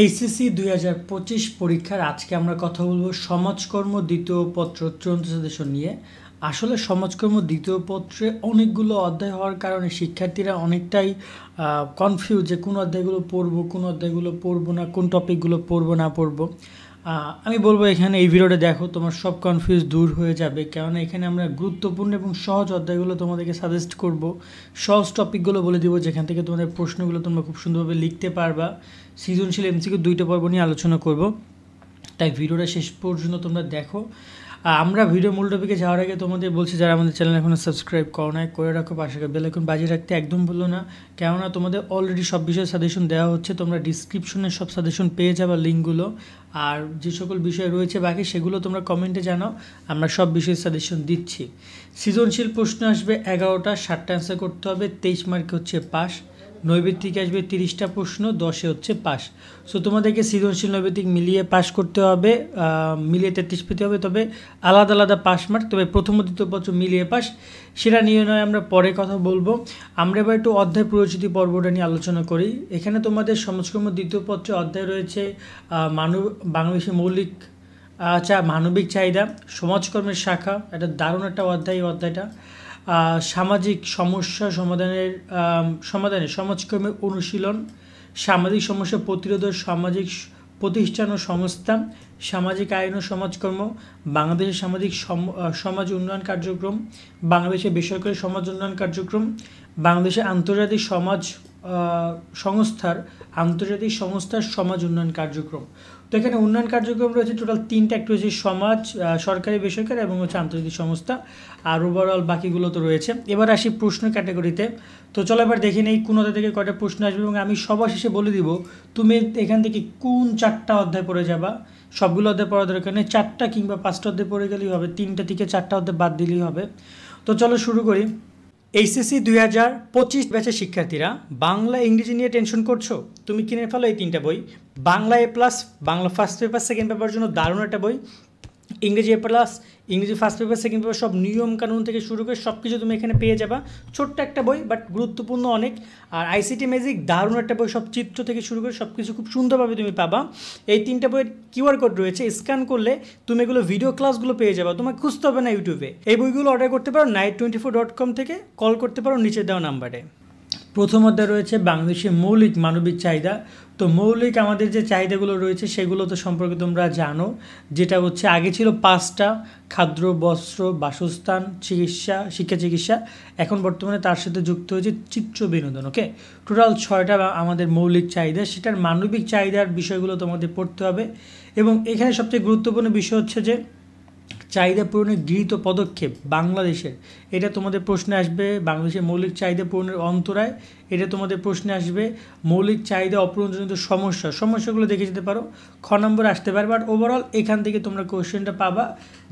HSC 2025 পরীক্ষার আজকে আমরা কথা বলবো সমাজকর্ম দ্বিতীয় পত্র চূড়ান্ত সাজেশন নিয়ে। আসলে সমাজকর্ম দ্বিতীয় পত্রে অনেকগুলো অধ্যায় হওয়ার কারণে শিক্ষার্থীরা অনেকটাই কনফিউজ যে কোন অধ্যায়গুলো পড়বো, কোন অধ্যায়গুলো পড়বো না, কোন টপিকগুলো পড়বো না পড়বো। আমি বলবো এখানে এই ভিডিওটা দেখো, তোমার সব কনফিউজ দূর হয়ে যাবে, কেননা এখানে আমরা গুরুত্বপূর্ণ এবং সহজ অধ্যায়গুলো তোমাদেরকে সাজেস্ট করব। সহজ টপিকগুলো বলে দিব, যেখান থেকে তোমাদের প্রশ্নগুলো তোমরা খুব সুন্দরভাবে লিখতে পারবা। সৃজনশীল এমসিকিউ 2টা পর্ব নিয়ে আলোচনা করব, তাই ভিডিওটা শেষ পর্যন্ত তোমরা দেখো। আমরা ভিডিও মূল টপিকে যাওয়ার আগে তোমাদের বলছি, যারা আমাদের চ্যানেল এখনও সাবস্ক্রাইব করো না, করে রাখো, পাশে বেল আইকন বাজিয়ে রাখতে একদম ভুলো না, কেননা তোমাদের অলরেডি সব বিষয়ে সাজেশন দেওয়া হচ্ছে। তোমরা ডিসক্রিপশনে সব সাজেশন পেয়ে যাবে লিঙ্কগুলো, আর যে সকল বিষয় রয়েছে বাকি সেগুলো তোমরা কমেন্টে জানাও, আমরা সব বিষয়ে সাজেশন দিচ্ছি। সৃজনশীল প্রশ্ন আসবে 11টা, 7টা অ্যান্সার করতে হবে, 23 মার্কে হচ্ছে পাস। নৈবেদিক আসবে 30টা প্রশ্ন, 10-এ হচ্ছে পাস। সো তোমাদেরকে সৃজনশীল নৈবেদিক মিলিয়ে পাস করতে হবে, মিলিয়ে 33 পেতে হবে, তবে আলাদা আলাদা পাস মার্ক, তবে প্রথম ও দ্বিতীয় পত্র মিলিয়ে পাস, সেটা নিয়ে নয় আমরা পরে কথা বলবো। আমরা এবার একটু অধ্যায় পরিচিতি পর্বটা নিয়ে আলোচনা করি। এখানে তোমাদের সমাজকর্ম দ্বিতীয় পত্রে অধ্যায় রয়েছে বাংলাদেশের মৌলিক মানবিক চাহিদা, সমাজকর্মের শাখা, এটা দারুণ একটা অধ্যায়। এই অধ্যায়টা সামাজিক সমস্যা সমাধানে সমাজকর্মের অনুশীলন, সামাজিক সমস্যা প্রতিরোধের সামাজিক প্রতিষ্ঠান ও সংস্থা, সামাজিক আইন ও সমাজকর্ম, বাংলাদেশের সামাজিক সমাজ উন্নয়ন কার্যক্রম, বাংলাদেশের বেসরকারি সমাজ উন্নয়ন কার্যক্রম, বাংলাদেশের আন্তর্জাতিক সংস্থার সমাজ উন্নয়ন কার্যক্রম। তো এখানে উন্নয়ন কার্যক্রম রয়েছে টোটাল 3টা, একটা হচ্ছে সমাজ, সরকারি বেসরকারি এবং হচ্ছে আন্তর্জাতিক সংস্থা, আর ওভারঅল বাকিগুলো তো রয়েছে। এবার আসি প্রশ্ন ক্যাটাগরিতে। তো চলো এবার দেখে নেই কোন অধ্যায় থেকে কয়টা প্রশ্ন আসবে, এবং আমি সবার শেষে বলে দিব তুমি এখান থেকে কোন 4টা অধ্যায় পড়ে যাবা। সবগুলো অধ্যায় পড়ার দরকার নেই, 4টা কিংবা 5টা অধ্যায় পড়ে গেলেই হবে, 3টা থেকে 4টা অধ্যায় বাদ দিলেই হবে। তো চলো শুরু করি। এইচএসসি 2025 ব্যাচের শিক্ষার্থীরা বাংলা ইংরেজি নিয়ে টেনশন করছো, তুমি কিনে ফেলো এই 3টা বই। Bangla A+, Bangla first paper second paper জন্য দারুণ একটা বই। ইংরেজি A+, ইংরেজি ফার্স্ট পেপার সেকেন্ড পেপার, সব নিয়ম কানুন থেকে শুরু করে সব কিছু তুমি এখানে পেয়ে যাবা। ছোট্ট একটা বই, বাট গুরুত্বপূর্ণ অনেক। আর আইসিটি ম্যাজিক দারুণ একটা বই, সব চিত্র থেকে শুরু করে সব কিছু খুব সুন্দরভাবে তুমি পাবা। এই 3টা বইয়ের কিউআর কোড রয়েছে, স্ক্যান করলে তুমি এগুলো ভিডিও ক্লাসগুলো পেয়ে যাবা, তোমাকে খুঁজতে হবে না ইউটিউবে। এই বইগুলো অর্ডার করতে পারো night24.com থেকে, কল করতে পারো নিচে দেওয়া নাম্বারে। প্রথম অধ্যায় রয়েছে বাংলাদেশের মৌলিক মানবিক চাহিদা। তো মৌলিক আমাদের যে চাহিদাগুলো রয়েছে সেগুলো তো সম্পর্কে তোমরা জানো, যেটা হচ্ছে আগে ছিল 5টা: খাদ্য, বস্ত্র, বাসস্থান, শিক্ষা চিকিৎসা। এখন বর্তমানে তার সাথে যুক্ত হয়েছে চিত্র বিনোদন। ওকে, টোটাল 6টা আমাদের মৌলিক চাহিদা, সেটার মানবিক চাহিদার বিষয়গুলো তোমাদের পড়তে হবে। এবং এখানে সবচেয়ে গুরুত্বপূর্ণ বিষয় হচ্ছে যে চাহিদা পূরণের গৃহীত পদক্ষেপ বাংলাদেশের, এটা তোমাদের প্রশ্নে আসবে। বাংলাদেশের মৌলিক চাহিদা পূরণের অন্তরায়, এটা তোমাদের প্রশ্নে আসবে। মৌলিক চাহিদা অপূরণজনিত সমস্যাগুলো দেখে যেতে পারো, খ নম্বর আসতে পারে। বাট ওভারঅল এখান থেকে তোমরা কোয়েশ্চেনটা পাবা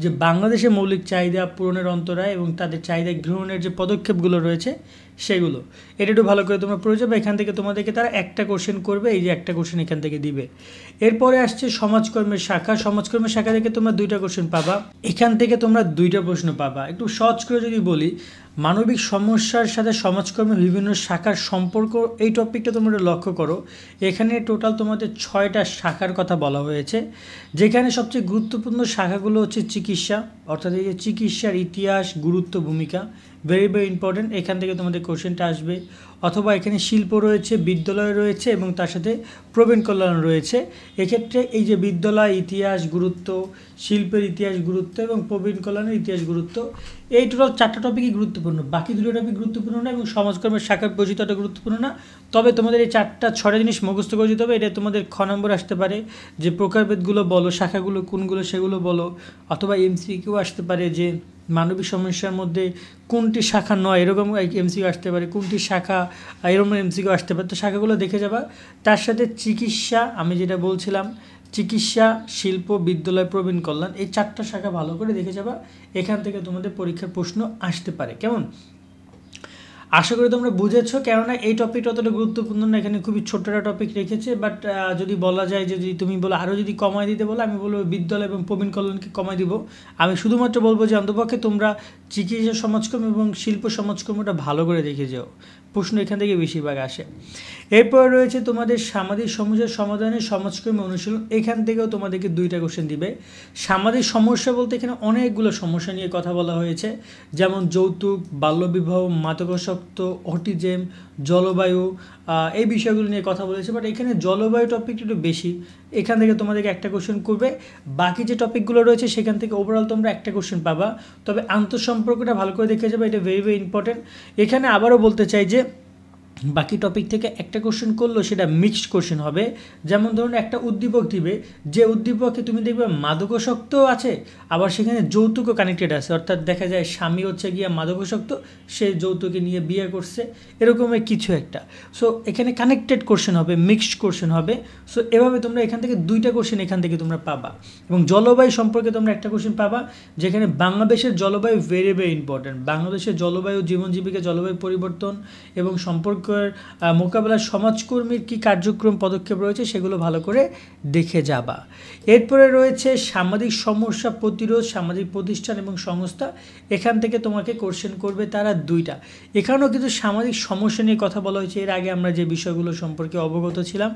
যে বাংলাদেশের মৌলিক চাহিদা পূরণের অন্তরায় এবং তাদের চাহিদা গ্রহণের যে পদক্ষেপগুলো রয়েছে সেগুলো, এটা একটু ভালো করে তোমরা পড়ে যাবে। এখান থেকে তোমাদেরকে তারা একটা কোশ্চেন করবে, এই যে একটা কোশ্চেন এখান থেকে দিবে। এরপরে আসছে সমাজকর্মের শাখা। সমাজকর্মের শাখা থেকে তোমরা 2টা কোশ্চেন পাবা, এখান থেকে তোমরা 2টা প্রশ্ন পাবা। একটু সহজ করে যদি বলি, মানবিক সমস্যার সাথে সমাজকর্মের বিভিন্ন শাখার সম্পর্ক, এই টপিকটা তোমরা লক্ষ্য করো। এখানে টোটাল তোমাদের 6টা শাখার কথা বলা হয়েছে, যেখানে সবচেয়ে গুরুত্বপূর্ণ শাখাগুলো হচ্ছে চিকিৎসা, অর্থাৎ এই যে চিকিৎসার ইতিহাস, গুরুত্ব, ভূমিকা, ভেরি ভেরি ইম্পর্টেন্ট। এখান থেকে তোমাদের কোশ্চেনটা আসবে। অথবা এখানে শিল্প রয়েছে, বিদ্যালয় রয়েছে এবং তার সাথে প্রবীণ কল্যাণ রয়েছে। এক্ষেত্রে এই যে বিদ্যালয় ইতিহাস গুরুত্ব, শিল্পের ইতিহাস গুরুত্ব এবং প্রবীণ কল্যাণের ইতিহাস গুরুত্ব, এই টোটাল 4টা টপিকই গুরুত্বপূর্ণ। বাকি 2টো টপিক গুরুত্বপূর্ণ না এবং সমাজকর্মের শাখার পরিচিতটা গুরুত্বপূর্ণ না। তবে তোমাদের এই 6টা জিনিস মুখস্থ করে দিতে হবে। এটা তোমাদের খ নম্বর আসতে পারে, যে প্রকারভেদগুলো বলো, শাখাগুলো কোনগুলো সেগুলো বলো। অথবা এমসিকিউ আসতে পারে যে মানবিক সমস্যার মধ্যে কোনটি শাখা নয়, এরকম এমসিকিউ আসতে পারে। কোনটি শাখা, এরকম এমসিকিউ আসতে পারে। তো শাখাগুলো দেখে যাবা। তার সাথে চিকিৎসা, আমি যেটা বলছিলাম, চিকিৎসা, শিল্প, বিদ্যালয়, প্রবীণ কল্যাণ, এই 4টা শাখা ভালো করে দেখে যাবা। এখান থেকে তোমাদের পরীক্ষার প্রশ্ন আসতে পারে। কেমন? আশা করি তোমরা বুঝেছো, কেননা এই টপিকটা অতটা গুরুত্বপূর্ণ না, এখানে খুবই ছোট্ট একটা টপিক রেখেছে। বাট যদি বলা যায় যে, যদি তুমি বলো আরও যদি কমায় দিতে বলো, আমি বলবো বিদ্যালয় এবং প্রবীণ কল্যাণকে কমায় দিব। আমি শুধুমাত্র বলবো যে অন্তপক্ষে তোমরা চিকিৎসা সমাজকর্ম এবং শিল্প সমাজকর্মটা ভালো করে দেখে যাও। প্রশ্ন এখান থেকে বেশিরভাগ আসে। এরপর রয়েছে তোমাদের সামাজিক সমস্যার সমাধানের সমাজকর্মী অনুশীলন, এখান থেকেও তোমাদেরকে 2টা কোশ্চেন দিবে। সামাজিক সমস্যা বলতে এখানে অনেকগুলো সমস্যা নিয়ে কথা বলা হয়েছে, যেমন যৌতুক, বাল্যবিবাহ, মাদকাসক্ত, অটিজম, জলবায়ু, এই বিষয়গুলো নিয়ে কথা বলেছে। বাট এখানে জলবায়ু টপিকটা একটু বেশি, এখান থেকে তোমাদেরকে একটা কোশ্চেন করবে। বাকি যে টপিকগুলো রয়েছে সেখান থেকে ওভারঅল তোমরা একটা কোশ্চেন পাবা। তবে আন্তঃসম্পর্কটা ভালো করে দেখে যাবে, এটা ভেরি ভেরি ইম্পর্টেন্ট। এখানে আবারও বলতে চাই যে বাকি টপিক থেকে একটা কোশ্চেন করলেও সেটা মিক্সড কোশ্চেন হবে। যেমন ধরুন একটা উদ্দীপক দিবে, যে উদ্দীপকে তুমি দেখবে মাদকাসক্তও আছে, আবার সেখানে যৌতুকও কানেক্টেড আছে। অর্থাৎ দেখা যায় স্বামী হচ্ছে গিয়ে মাদকাসক্ত, সে যৌতুকে নিয়ে বিয়ে করছে, এরকমের কিছু একটা। সো এখানে কানেক্টেড কোশ্চেন হবে, মিক্সড কোশ্চেন হবে। সো এভাবে তোমরা এখান থেকে 2টা কোশ্চেন এখান থেকে তোমরা পাবা। এবং জলবায়ু সম্পর্কে তোমরা একটা কোশ্চেন পাবা, যেখানে বাংলাদেশের জলবায়ু ভেরি ভেরি ইম্পর্টেন্ট। বাংলাদেশের জলবায়ু, জীবন জীবিকা, জলবায়ু পরিবর্তন এবং সম্পর্ক মোকাবেলার সমাজকর্মীর কী কার্যক্রম পদক্ষেপ রয়েছে সেগুলো ভালো করে দেখে যাবা। এরপরে রয়েছে সামাজিক সমস্যা প্রতিরোধ, সামাজিক প্রতিষ্ঠান এবং সংস্থা, এখান থেকে তোমাকে কোশ্চেন করবে তারা 2টা। এখানেও কিন্তু সামাজিক সমস্যা নিয়ে কথা বলা হয়েছে। এর আগে আমরা যে বিষয়গুলো সম্পর্কে অবগত ছিলাম,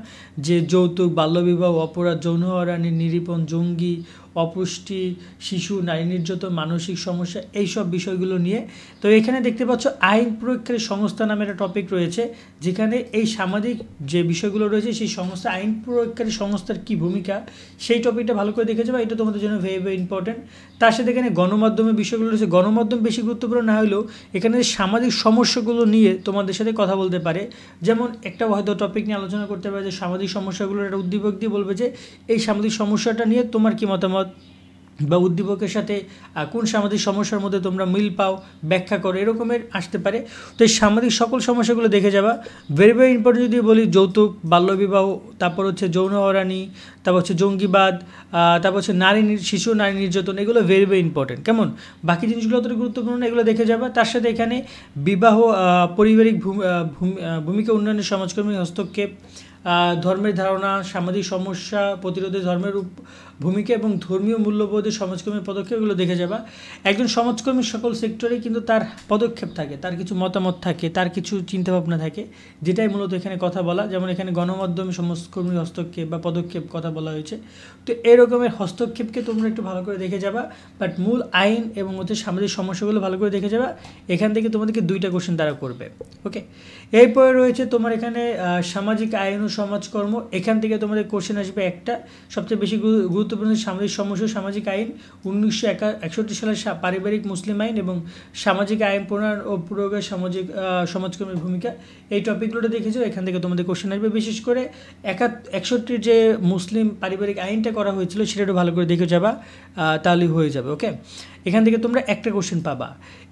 যে যৌতুক, বাল্যবিবাহ, অপরাধ, যৌন হয়রানি, নিরীপণ, জঙ্গি, অপুষ্টি, শিশু, নারী নির্যাতন, মানসিক সমস্যা, এইসব বিষয়গুলো নিয়ে। তো এখানে দেখতে পাচ্ছ আইন প্রয়োগকারী সংস্থা নামে একটা টপিক রয়েছে, যেখানে এই সামাজিক যে বিষয়গুলো রয়েছে সেই সংস্থা, আইন প্রয়োগকারী সংস্থার কী ভূমিকা, সেই টপিকটা ভালো করে দেখে যাবে। এটা তোমাদের জন্য ভেরি ভেরি ইম্পর্টেন্ট। তার সাথে এখানে গণমাধ্যমের বিষয়গুলো রয়েছে। গণমাধ্যম বেশি গুরুত্বপূর্ণ না হলেও এখানে সামাজিক সমস্যাগুলো নিয়ে তোমাদের সাথে কথা বলতে পারে। যেমন একটা হয়তো টপিক নিয়ে আলোচনা করতে পারে যে সামাজিক সমস্যাগুলোর একটা উদ্দীপক দিয়ে বলবে যে এই সামাজিক সমস্যাটা নিয়ে তোমার কী মতামত, বা উদ্দীপকের সাথে কোন সামাজিক সমস্যার মধ্যে তোমরা মিল পাও, ব্যাখ্যা করো, এরকমের আসতে পারে। তো এই সামাজিক সকল সমস্যাগুলো দেখে যাবা। ভেরি ভেরি ইম্পর্টেন্ট যদি বলি, যৌতুক, বাল্যবিবাহ, তারপর হচ্ছে যৌন হয়রানি, তারপর হচ্ছে জঙ্গিবাদ, তারপর হচ্ছে শিশু নারী নির্যাতন, এগুলো ভেরি ভেরি ইম্পর্টেন্ট। কেমন, বাকি জিনিসগুলো অতটা গুরুত্বপূর্ণ, এগুলো দেখে যাবা। তার সাথে এখানে বিবাহ, পারিবারিক ভূমিকা উন্নয়নের সমাজকর্মী হস্তক্ষেপ, ধর্মের ধারণা, সামাজিক সমস্যা প্রতিরোধে ধর্মের ভূমিকা এবং ধর্মীয় মূল্যবোধের সমাজকর্মী পদক্ষেপগুলো দেখে যাবা। একজন সমাজকর্মীর সকল সেক্টরে কিন্তু তার পদক্ষেপ থাকে, তার কিছু মতামত থাকে, তার কিছু চিন্তাভাবনা থাকে, যেটাই মূলত এখানে কথা বলা। যেমন এখানে গণমাধ্যমে সমাজকর্মীর হস্তক্ষেপ বা পদক্ষেপ কথা বলা হয়েছে। তো এরকমের হস্তক্ষেপকে তোমরা একটু ভালো করে দেখে যাবা। বাট মূল আইন এবং হচ্ছে সামাজিক সমস্যাগুলো ভালো করে দেখে যাবা। এখান থেকে তোমাদেরকে 2টা কোশ্চেন তারা করবে। ওকে, এরপরে রয়েছে তোমার এখানে সামাজিক আইন ও সমাজকর্ম, এখান থেকে তোমাদের কোশ্চেন আসবে একটা। সবচেয়ে বেশি গুরুত্বপূর্ণ সামাজিক সমস্যা, সামাজিক আইন 1961 সালের পারিবারিক মুসলিম আইন এবং সামাজিক আইন প্রণয়ন ও প্রয়োগের সমাজকর্মীর ভূমিকা, এই টপিকগুলো দেখেছো। এখান থেকে তোমাদের কোশ্চেন আসবে। বিশেষ করে 61 যে মুসলিম পারিবারিক আইনটা করা হয়েছিল সেটা ভালো করে দেখে যাবা, তাহলেই হয়ে যাবে। ওকে, এখান থেকে তোমরা একটা কোশ্চেন পাবা।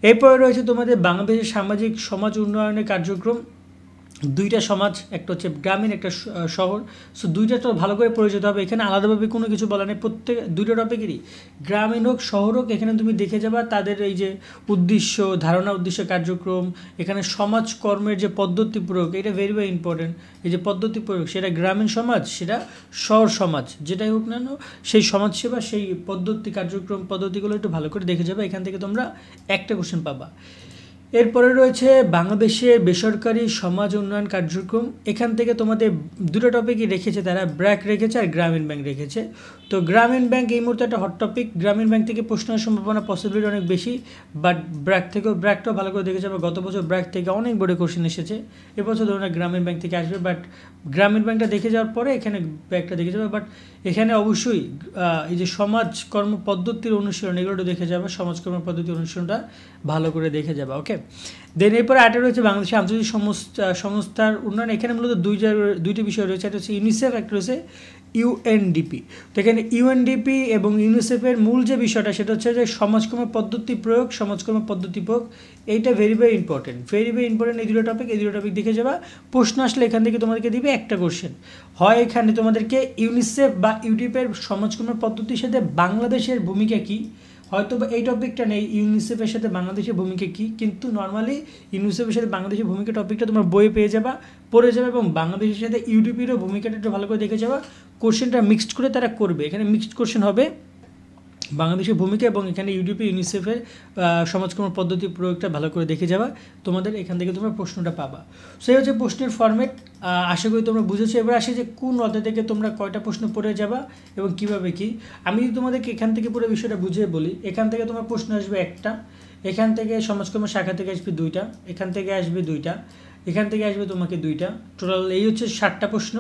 এরপরে রয়েছে তোমাদের বাংলাদেশের সামাজিক সমাজ উন্নয়নের কার্যক্রম, 2টা সমাজ, একটা হচ্ছে গ্রামীণ, একটা শহর। সো 2টা তো ভালো করে পড়ে যেতে হবে। এখানে আলাদাভাবে কোনো কিছু বলা নেই, প্রত্যেক 2টা টপিকেরই, গ্রামীণ হোক শহর হোক, এখানে তুমি দেখে যাবা তাদের এই যে উদ্দেশ্য, ধারণা, উদ্দেশ্য, কার্যক্রম। এখানে সমাজ কর্মের যে পদ্ধতি প্রয়োগ, এটা ভেরি ভেরি ইম্পর্টেন্ট। এই যে পদ্ধতি প্রয়োগ, সেটা গ্রামীণ সমাজ, সেটা শহর সমাজ, যেটাই হোক না সেই সমাজসেবা, সেই পদ্ধতি, কার্যক্রম, পদ্ধতিগুলো একটু ভালো করে দেখে যাবে। এখান থেকে তোমরা একটা কোশ্চেন পাবা। এরপরে রয়েছে বাংলাদেশের বেসরকারি সমাজ উন্নয়ন কার্যক্রম, এখান থেকে তোমাদের 2টা টপিকই রেখেছে তারা, ব্র্যাক রেখেছে আর গ্রামীণ ব্যাংক রেখেছে। তো গ্রামীণ ব্যাংক এই মুহূর্তে একটা হট টপিক, গ্রামীণ ব্যাংক থেকে প্রশ্ন হওয়ার সম্ভাবনা পসিবিলিটি অনেক বেশি। বাট ব্র্যাকটাও ভালো করে দেখে যাবে। গত বছর ব্র্যাক থেকে অনেক বড় কোশ্চেন এসেছে, এবছর ধরুন গ্রামীণ ব্যাংক থেকে আসবে। বাট গ্রামীণ ব্যাংকটা দেখে যাওয়ার পরে এখানে ব্র্যাকটা দেখে যাবে। বাট এখানে অবশ্যই এই যে সমাজকর্ম পদ্ধতির অনুশীলন, এগুলো দেখে যাবে, সমাজকর্ম পদ্ধতির অনুশীলনটা ভালো করে দেখে যাবে। ওকে, দেন এরপরে আরেকটা রয়েছে বাংলাদেশের আন্তর্জাতিক সংস্থার উন্নয়ন, এখানে মূলত 2টি বিষয় রয়েছে, একটা হচ্ছে ইউনিসেফ, একটা রয়েছে ইউএনডিপি। তো এখানে ইউএনডিপি এবং ইউনিসেফের মূল যে বিষয়টা সেটা হচ্ছে যে সমাজকর্ম পদ্ধতি প্রয়োগ, সমাজকর্ম পদ্ধতি প্রয়োগ, এইটা ভেরি ভেরি ইম্পর্টেন্ট। এই 2টো টপিক দেখে যাবা। প্রশ্ন আসলে এখান থেকে তোমাদেরকে দিবে একটা কোশ্চেন, হয় এখানে তোমাদেরকে ইউনিসেফ বা ইউডিপের সমাজকর্ম পদ্ধতির সাথে বাংলাদেশের ভূমিকা কী, হয়তো বা এই টপিকটা নেই ইউনিসেফের সাথে বাংলাদেশের ভূমিকা কী, কিন্তু নর্মালি ইউনিসেফের সাথে বাংলাদেশের ভূমিকা টপিকটা তোমার বইয়ে পেয়ে যাবা, পড়ে যাবে, এবং বাংলাদেশের সাথে ইউডিপিরও ভূমিকাটা একটু ভালো করে দেখে যাবা। কোশ্চেনটা মিক্সড করে তারা করবে, এখানে মিক্সড কোশ্চেন হবে। বাংলাদেশের ভূমিকা এবং এখানে ইউডিপি ইউনিসেফের সমাজকর্ম পদ্ধতি প্রয়োগটা ভালো করে দেখে যাবা, তোমাদের এখান থেকে তোমরা প্রশ্নটা পাবা। সেই হচ্ছে প্রশ্নের ফরম্যাট, আশা করি তোমরা বুঝেছো। এবার আসে যে কোন অধ্যায় থেকে তোমরা কয়টা প্রশ্ন পড়ে যাবা এবং কিভাবে কি। আমি যদি তোমাদেরকে এখান থেকে পুরো বিষয়টা বুঝিয়ে বলি, এখান থেকে তোমার প্রশ্ন আসবে একটা, এখান থেকে সমাজকর্ম শাখা থেকে আসবে দুইটা, এখান থেকে আসবে দুইটা, এখান থেকে আসবে তোমাকে দুইটা, টোটাল এই হচ্ছে 60টা প্রশ্ন।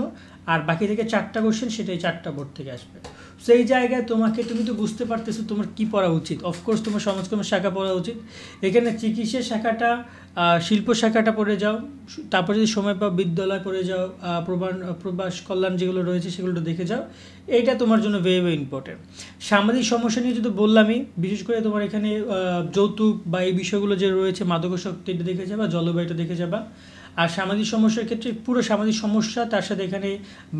আর বাকি থেকে 4টা কোশ্চেন, সেটাই 4টা বোর্ড থেকে আসবে। সেই জায়গায় তুমি তো বুঝতে পারতেছো তোমার কি পড়া উচিত। অফকোর্স তোমার সমাজকর্ম শাখা পড়া উচিত। এখানে চিকিৎসা শাখাটা, শিল্প শাখাটা পড়ে যাও, তারপর যদি সময় পাও বিদ্যালয় পড়ে যাও, প্রবাস কল্যাণ যেগুলো রয়েছে সেগুলো দেখে যাও। এইটা তোমার জন্য ভেরি ভেরি ইম্পর্টেন্ট। সামাজিক সমস্যা নিয়ে যদি বললামই, বিশেষ করে তোমার এখানে যৌতুক বা এই বিষয়গুলো যে রয়েছে, মাদকাসক্তি, এটা দেখে যাবা, জলবায়ুটা দেখে যাবা। আর সামাজিক সমস্যার ক্ষেত্রে পুরো সামাজিক সমস্যা, তার সাথে এখানে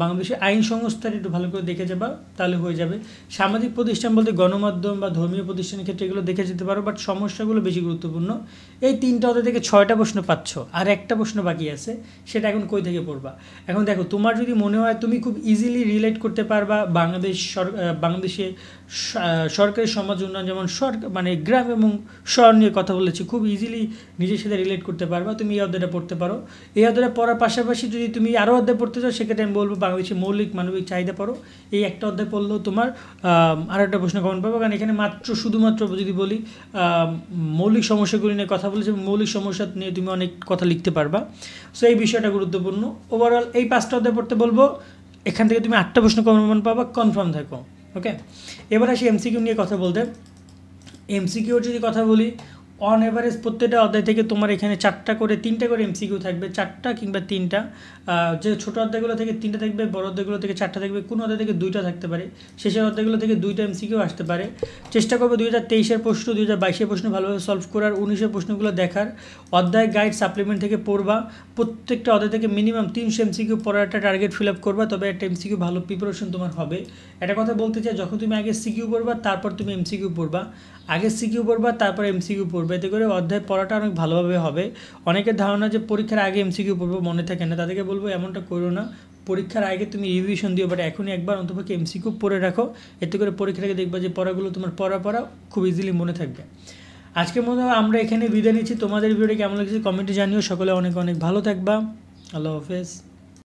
বাংলাদেশের আইন সংস্থার একটু ভালো করে দেখে যাবা, তাহলে হয়ে যাবে। সামাজিক প্রতিষ্ঠান বলতে গণমাধ্যম বা ধর্মীয় প্রতিষ্ঠানের ক্ষেত্রে এগুলো দেখে যেতে পারো, বাট সমস্যাগুলো বেশি গুরুত্বপূর্ণ। এই 3টা অধ্যায় থেকে 6টা প্রশ্ন পাচ্ছ, আর একটা প্রশ্ন বাকি আছে, সেটা এখন কই থেকে পড়বা। এখন দেখো, তোমার যদি মনে হয় তুমি খুব ইজিলি রিলেট করতে পারবা বাংলাদেশে সরকারি সমাজ উন্নয়ন, যেমন মানে গ্রাম এবং শহর নিয়ে কথা বলেছি, খুব ইজিলি নিজের সাথে রিলেট করতে পারবা, তুমি এই অধ্যায়টা পড়তে পারো। এই অধ্যায়টা পড়ার পাশাপাশি যদি তুমি আরও অধ্যায় পড়তে চাও, সেক্ষেত্রে আমি বলবো বাংলাদেশের মৌলিক মানবিক চাহিদা পড়ো। এই একটা অধ্যায় পড়লেও তোমার আর একটা প্রশ্ন কমন পাবো, কারণ এখানে শুধুমাত্র যদি বলি মৌলিক সমস্যাগুলি নিয়ে কথা বলেছি, মৌলিক সমস্যা নিয়ে তুমি অনেক কথা লিখতে পারবা। সো এই বিষয়টা গুরুত্বপূর্ণ। ওভারঅল এই 5টা অধ্যায় পড়তে বলবো, এখান থেকে তুমি 8টা প্রশ্ন কমন পাবা, কনফার্ম থাকো। ওকে, এবার আসি এমসিকিউ নিয়ে কথা বলতে। এমসিকিউর যদি কথা বলি, অন এভারেজ প্রত্যেকটা অধ্যায় থেকে তোমার এখানে 4টা করে 3টা করে এমসিকিউ থাকবে, 4টা কিংবা 3টা। যে ছোটো অধ্যায়গুলো থেকে 3টা থাকবে, বড় অধ্যায়গুলো থেকে 4টা থাকবে, কোনো অধ্যায় থেকে 2টা থাকতে পারে, শেষের অধ্যায়গুলো থেকে 2টা এমসিকিউ আসতে পারে। চেষ্টা করবে 2023-এর প্রশ্ন, 2022-এর প্রশ্ন ভালোভাবে সলভ করার, 19-এর প্রশ্নগুলো দেখার, অধ্যায় গাইড সাপ্লিমেন্ট থেকে পড়বা, প্রত্যেকটা অধ্যায় থেকে মিনিমাম 300 এমসিকিউ পড়ার একটা টার্গেট ফিল আপ করবা, তবে একটা এমসিকিউ ভালো প্রিপারেশন তোমার হবে। একটা কথা বলতে চাই, যখন তুমি আগে সিকিউ পড়বা তারপর তুমি এমসিকিউ পড়বা, আগে সিকিউ পড়বা তারপর এমসিকিউ পড়বে, এতে করে অধ্যায় পড়াটা অনেক ভালোভাবে হবে। অনেকের ধারণা যে পরীক্ষার আগে এমসিকিউ পড়বো, মনে থাকে না, তাদেরকে বলবো এমনটা করো না। পরীক্ষার আগে তুমি রিভিশন দিও, বাট এখনই একবার অন্তপক্ষে এমসিকিউ পড়ে রাখো, এতে করে পরীক্ষার আগে দেখবা যে পড়াগুলো তোমার পড়া খুব ইজিলি মনে থাকবে। আজকের মতো আমরা এখানে বিদায় নিচ্ছি। তোমাদের ভিডিওটি কেমন লাগছে কমেন্টে জানিও। সকলে অনেক অনেক ভালো থাকবা। আল্লাহ হাফেজ।